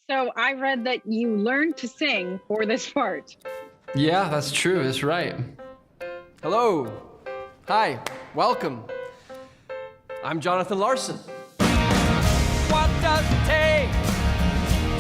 So I read that you learned to sing for this part. Yeah, that's true. That's right. Hello. Hi. Welcome. I'm Jonathan Larson. What does it take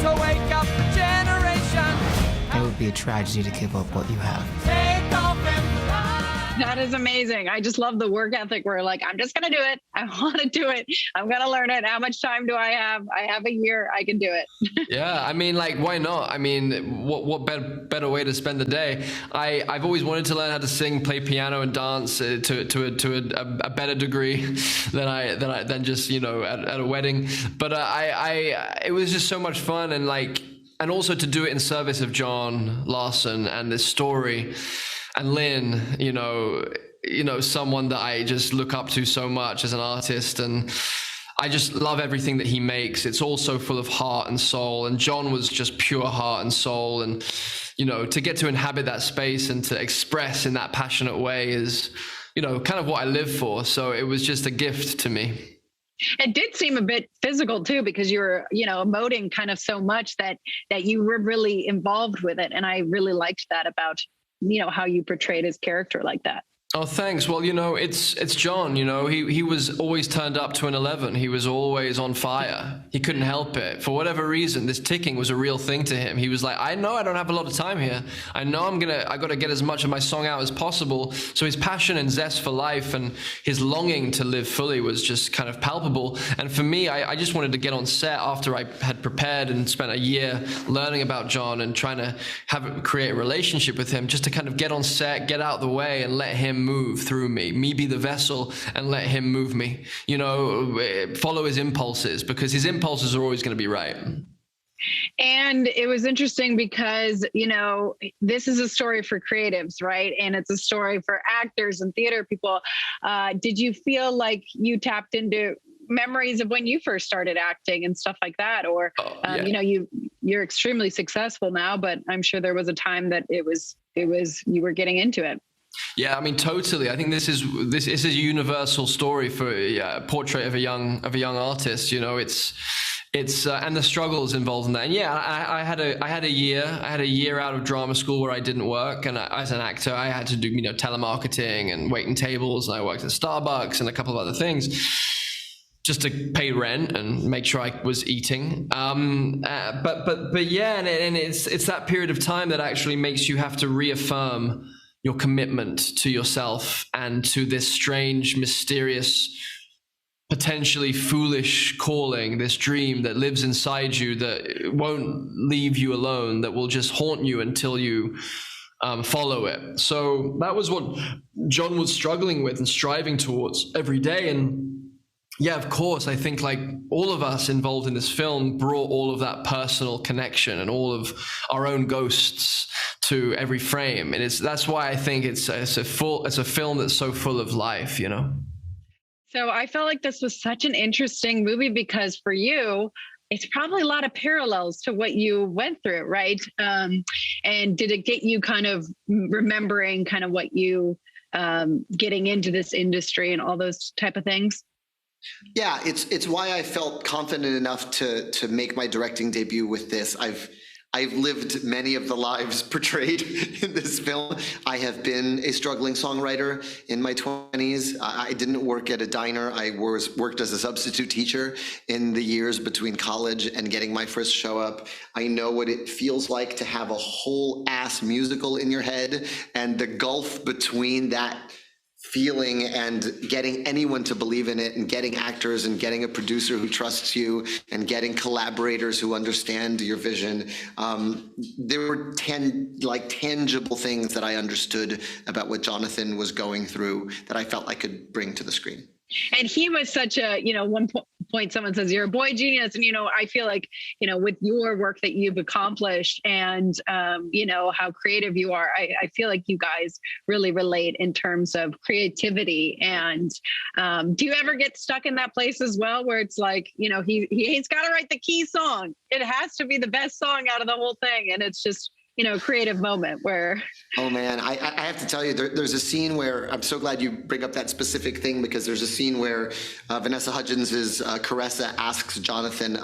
to wake up a generation? It would be a tragedy to give up what you have. Take off and fly. That is amazing. I just love the work ethic where like, I'm just going to do it. I want to do it. I'm going to learn it. How much time do I have? I have a year. I can do it. Yeah, I mean, like, why not? I mean, what better way to spend the day? I've always wanted to learn how to sing, play piano, and dance to a better degree than just at a wedding. But it was just so much fun, and also to do it in service of John Larson and this story. And Lin, someone that I just look up to so much as an artist, and I just love everything that he makes. It's all so full of heart and soul, and John was just pure heart and soul, and to get to inhabit that space and to express in that passionate way is kind of what I live for. So it was just a gift to me. It did seem a bit physical too, because you were, emoting kind of so much that you were really involved with it. And I really liked that about how you portrayed his character like that. Oh, thanks. Well, it's John, he was always turned up to an 11. He was always on fire. He couldn't help it. For whatever reason, this ticking was a real thing to him. He was like, I know I don't have a lot of time here. I know I got to get as much of my song out as possible. So his passion and zest for life and his longing to live fully was just kind of palpable. And for me, I just wanted to get on set after I had prepared and spent a year learning about John and trying to create a relationship with him, just to kind of get on set, get out the way and let him move through me be the vessel and let him move me, follow his impulses, because his impulses are always going to be right. And it was interesting because, this is a story for creatives, right? And it's a story for actors and theater people. Did you feel like you tapped into memories of when you first started acting and stuff like that? Or, you're extremely successful now, but I'm sure there was a time that it was you were getting into it. Yeah, I mean, totally. I think this is a universal story for a portrait of a young artist. It's and the struggles involved in that. And yeah, I had a year out of drama school where I didn't work, and as an actor, I had to do telemarketing and waiting tables, and I worked at Starbucks and a couple of other things, just to pay rent and make sure I was eating. But yeah, and it's that period of time that actually makes you have to reaffirm your commitment to yourself and to this strange, mysterious, potentially foolish calling, this dream that lives inside you that won't leave you alone, that will just haunt you until you follow it. So that was what John was struggling with and striving towards every day. And yeah, of course, I think like all of us involved in this film brought all of that personal connection and all of our own ghosts to every frame. And that's why I think it's a film that's so full of life, So I felt like this was such an interesting movie because for you, it's probably a lot of parallels to what you went through, right? And did it get you kind of remembering kind of what you getting into this industry and all those type of things? Yeah, it's why I felt confident enough to make my directing debut with this. I've lived many of the lives portrayed in this film. I have been a struggling songwriter in my 20s. I didn't work at a diner. I worked as a substitute teacher in the years between college and getting my first show up. I know what it feels like to have a whole ass musical in your head, and the gulf between that feeling and getting anyone to believe in it, and getting actors and getting a producer who trusts you and getting collaborators who understand your vision. There were tangible things that I understood about what Jonathan was going through that I felt I could bring to the screen. And he was such a, one point someone says you're a boy genius. And, I feel like, with your work that you've accomplished and, how creative you are, I feel like you guys really relate in terms of creativity. And do you ever get stuck in that place as well, where it's like, he's got to write the key song. It has to be the best song out of the whole thing. And it's just, creative moment where. Oh man, I have to tell you, there's a scene where I'm so glad you bring up that specific thing, because there's a scene where Vanessa Hudgens' Caressa asks Jonathan,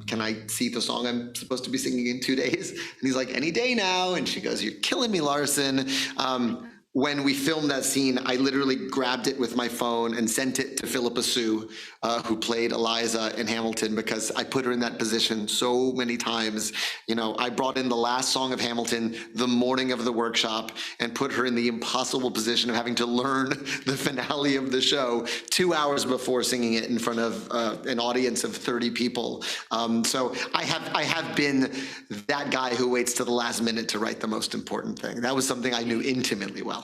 can I see the song I'm supposed to be singing in 2 days? And he's like, any day now. And she goes, you're killing me, Larson. When we filmed that scene, I literally grabbed it with my phone and sent it to Philippa Sue, who played Eliza in Hamilton, because I put her in that position so many times. I brought in the last song of Hamilton the morning of the workshop and put her in the impossible position of having to learn the finale of the show 2 hours before singing it in front of an audience of 30 people. So I have been that guy who waits to the last minute to write the most important thing. That was something I knew intimately well.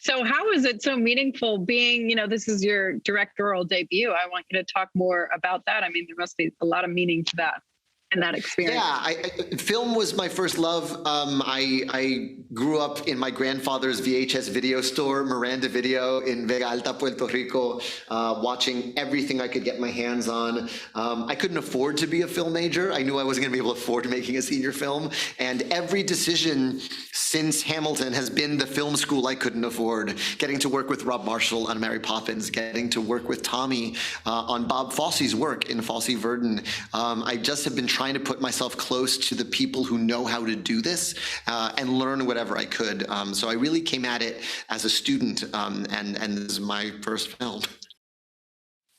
So how is it so meaningful being, this is your directorial debut? I want you to talk more about that. I mean, there must be a lot of meaning to that and that experience. Yeah, film was my first love. I grew up in my grandfather's VHS video store, Miranda Video, in Vega Alta, Puerto Rico, watching everything I could get my hands on. I couldn't afford to be a film major. I knew I wasn't going to be able to afford making a senior film. And every decision since Hamilton has been the film school I couldn't afford. Getting to work with Rob Marshall on Mary Poppins, getting to work with Tommy on Bob Fosse's work in Fosse Verdon. I just have been trying to put myself close to the people who know how to do this and learn whatever I could. So I really came at it as a student, and this is my first film.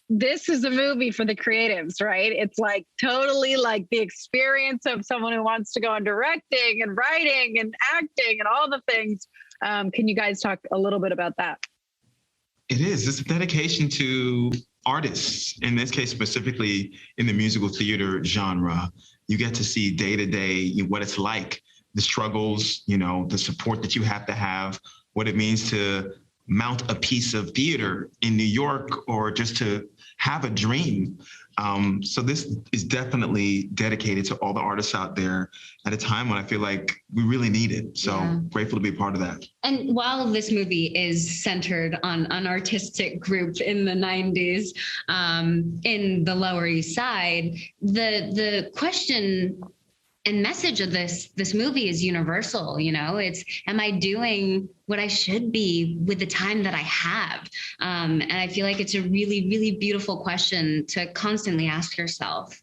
This is a movie for the creatives, right? It's like totally like the experience of someone who wants to go on directing and writing and acting and all the things. Can you guys talk a little bit about that? It is. It's a dedication to artists, in this case, specifically in the musical theater genre. You get to see day to day what it's like, the struggles, the support that you have to have, what it means to mount a piece of theater in New York, or just to have a dream. So this is definitely dedicated to all the artists out there at a time when I feel like we really need it. So grateful to be a part of that. And while this movie is centered on an artistic group in the 90s in the Lower East Side, the question and message of this movie is universal. It's, am I doing what I should be with the time that I have? And I feel like it's a really, really beautiful question to constantly ask yourself.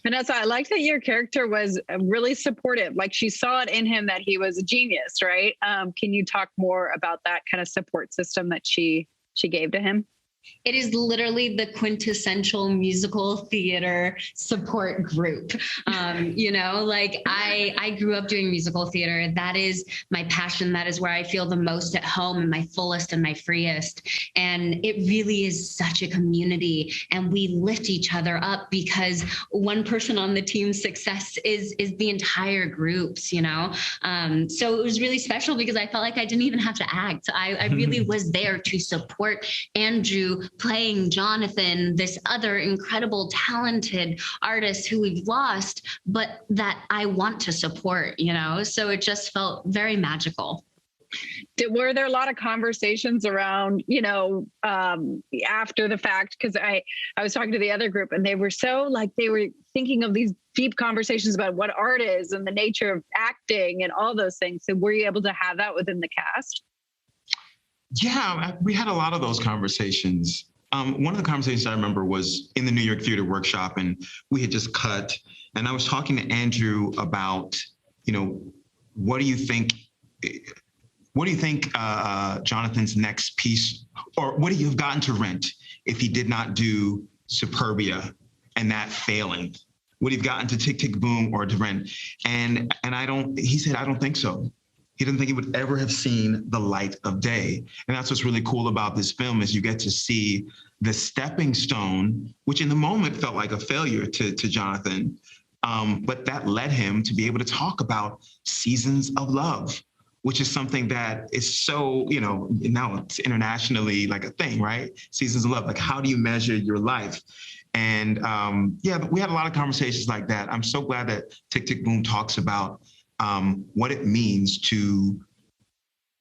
Vanessa, I like that your character was really supportive. Like, she saw it in him that he was a genius, right? Can you talk more about that kind of support system that she gave to him? It is literally the quintessential musical theater support group. I grew up doing musical theater. That is my passion. That is where I feel the most at home and my fullest and my freest. And it really is such a community, and we lift each other up, because one person on the team's success is the entire group's, So it was really special, because I felt like I didn't even have to act. I really was there to support Andrew playing Jonathan, this other incredible, talented artist who we've lost, but that I want to support, So it just felt very magical. Were there a lot of conversations around, after the fact? Because I was talking to the other group, and they were they were thinking of these deep conversations about what art is and the nature of acting and all those things. So were you able to have that within the cast? Yeah, we had a lot of those conversations. One of the conversations I remember was in the New York Theater Workshop, and we had just cut, and I was talking to Andrew about, what do you think Jonathan's next piece, or would he have gotten to Rent if he did not do Superbia and that failing? Would he have gotten to Tick, Tick, Boom or to Rent? And he said, I don't think so. He didn't think he would ever have seen the light of day. And that's what's really cool about this film, is you get to see the stepping stone, which in the moment felt like a failure to Jonathan. But that led him to be able to talk about seasons of love, which is something that is so, now it's internationally like a thing, right? Seasons of love, like, how do you measure your life? And but we had a lot of conversations like that. I'm so glad that Tick, Tick, Boom talks about what it means to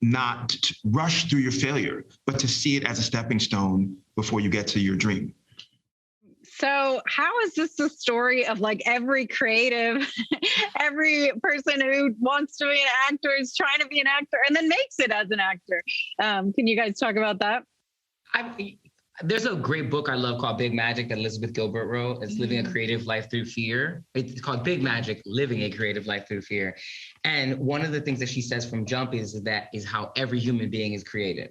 not rush through your failure, but to see it as a stepping stone before you get to your dream. So how is this the story of like every creative, every person who wants to be an actor is trying to be an actor and then makes it as an actor? Can you guys talk about that? There's a great book I love called Big Magic that Elizabeth Gilbert wrote. It's Living a Creative Life Through Fear. It's called Big Magic, Living a Creative Life Through Fear. And one of the things that she says from jump is how every human being is creative.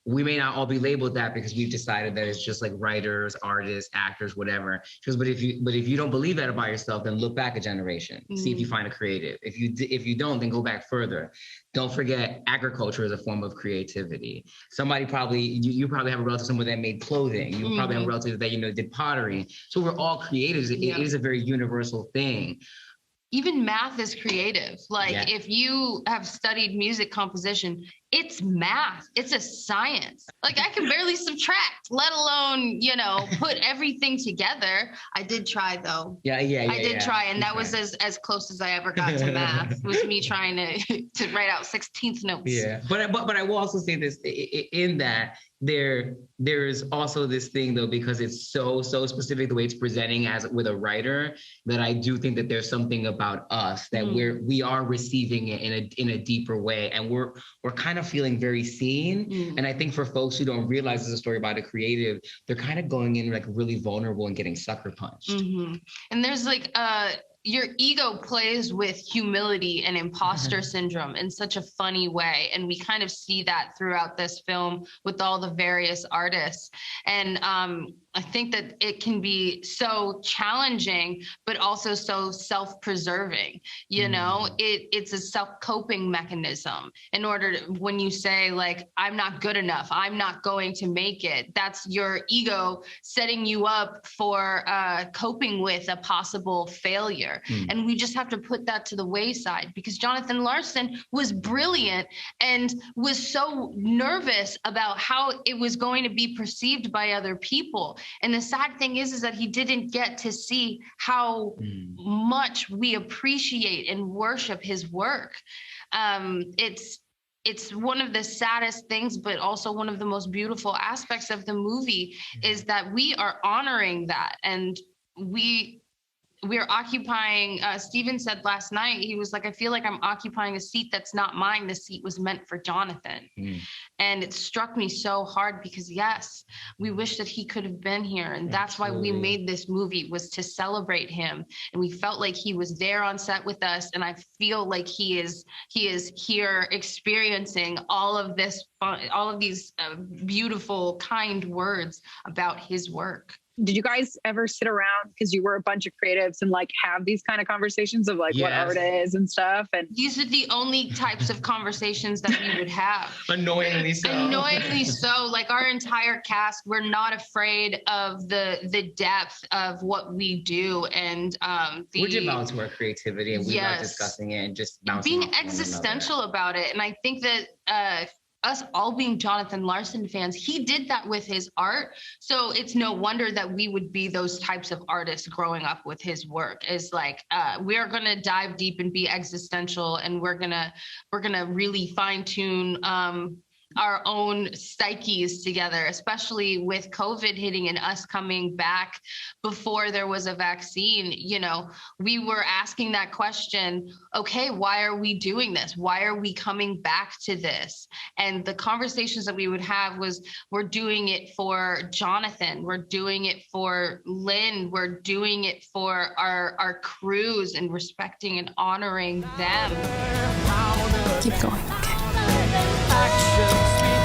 We may not all be labeled that because we've decided that it's just like writers, artists, actors, whatever. She goes, but if you don't believe that about yourself, then look back a generation, see if you find a creative. If you don't, then go back further. Don't forget, agriculture is a form of creativity. Somebody you probably have a relative somewhere that made clothing. You probably have a relative that did pottery. So we're all creatives. It is a very universal thing. Even math is creative. If you have studied music composition, it's math. It's a science. I can barely subtract, let alone, put everything together. I did try though. I did try. And that was as close as I ever got to math. It was me trying to write out 16th notes. Yeah. But I will also say this in that there's also this thing though, because it's so specific the way it's presenting as with a writer, that I do think that there's something about us that we are receiving it in a deeper way, and we're kind of feeling very seen. And I think for folks who don't realize it's a story about a creative, they're kind of going in really vulnerable and getting sucker punched. And there's your ego plays with humility and imposter syndrome in such a funny way. And we kind of see that throughout this film with all the various artists. And I think that it can be so challenging, but also so self-preserving. It's a self-coping mechanism. In order to, when you say I'm not good enough, I'm not going to make it, that's your ego setting you up for coping with a possible failure. And we just have to put that to the wayside, because Jonathan Larson was brilliant and was so nervous about how it was going to be perceived by other people. And the sad thing is that he didn't get to see how much we appreciate and worship his work. It's one of the saddest things, but also one of the most beautiful aspects of the movie is that we are honoring that. And we're occupying, Steven said last night, he was like, I feel like I'm occupying a seat that's not mine. The seat was meant for Jonathan. And it struck me so hard because yes, we wish that he could have been here. And that's why we made this movie, was to celebrate him. And we felt like he was there on set with us. And I feel like he is here experiencing all of these beautiful, kind words about his work. Did you guys ever sit around, because you were a bunch of creatives, and have these kind of conversations of what art is and stuff? And these are the only types of conversations that we would have. Annoyingly so. Our entire cast, we're not afraid of the depth of what we do, and we're devout to our creativity, and we love discussing it and just bouncing being existential about it. And I think that us all being Jonathan Larson fans, he did that with his art. So it's no wonder that we would be those types of artists growing up with his work. Is we're going to dive deep and be existential, and we're going to really fine tune our own psyches together, especially with COVID hitting and us coming back before there was a vaccine. We were asking that question, okay, why are we doing this? Why are we coming back to this? And the conversations that we would have was, we're doing it for Jonathan, we're doing it for Lynn, we're doing it for our crews, and respecting and honoring them. Keep going, okay? Actions speak